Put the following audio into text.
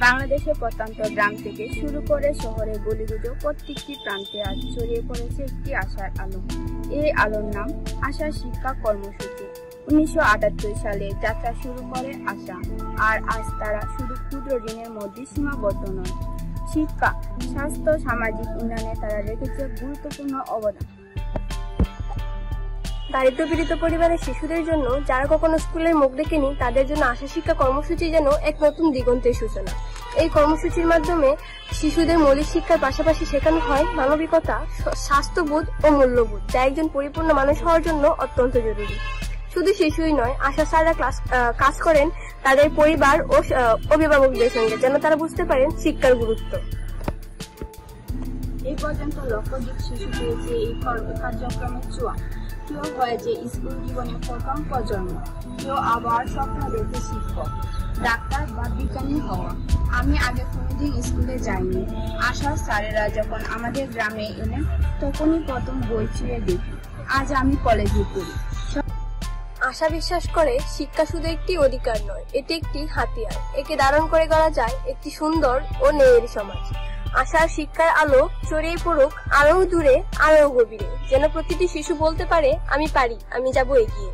বাংলাদেশের প্রত্যন্ত গ্রাম থেকে শুরু করে শহরের গলিগুজো প্রত্যেকটি প্রান্তে আজ ছড়িয়ে পড়েছে একটি আশার আলো। এই আলোর নাম আশা শিক্ষা কর্মসূচি। 1978 সালে যাত্রা শুরু করে আশা, আর আজ তারা শুধু ক্ষুদ্র ঋণের মধ্যে সীমাবদ্ধ নয়। শিক্ষা, স্বাস্থ্য, সামাজিক উন্নয়নে তারা রেখেছে গুরুত্বপূর্ণ অবদান। দারিদ্র্যপীড়িত পরিবারের শিশুদের জন্য, যারা কখনো স্কুলের মুখ দেখেনি, তাদের জন্য আশা শিক্ষা কর্মসূচি যেন এক নতুন দিগন্তের সূচনা। এই কর্মসূচির মাধ্যমে শিশুদের মৌলিক শিক্ষার পাশাপাশি শেখানো হয় মানবিকতা, স্বাস্থ্যবোধ ও মূল্যবোধ, যা একজন পরিপূর্ণ মানুষ হওয়ার জন্য অত্যন্ত জরুরি। শুধু শিশুই নয়, আশা স্যাররা কাজ করেন তাদের পরিবার ও অভিভাবকদের সঙ্গে, যেন তারা বুঝতে পারেন শিক্ষার গুরুত্ব। এই পর্যন্ত লক্ষাধিক শিশু পেয়েছে এই কার্যক্রমের ছোঁয়া। কেউ হয়েছে স্কুল জীবনের প্রথম প্রজন্ম, কেউ আবার স্বপ্ন দেখে শিক্ষক, ডাক্তার বা বিজ্ঞানী হওয়া। আমি আগে কোনোদিন স্কুলে যাইনি। আশার স্যারেরা যখন আমাদের গ্রামে এলেন, তখনই প্রথম বই ছুঁয়ে দেখি। আজ আমি কলেজে পড়ি। আশা বিশ্বাস করে শিক্ষা শুধু একটি অধিকার নয়, এটি একটি হাতিয়ার। একে ধারণ করে গড়া যায় একটি সুন্দর ও ন্যায়ের সমাজ। আশার শিক্ষার আলো ছড়িয়ে পড়ুক আরো দূরে, আরো গভীরে, যেন প্রতিটি শিশু বলতে পারে, আমি পারি, আমি যাব এগিয়ে।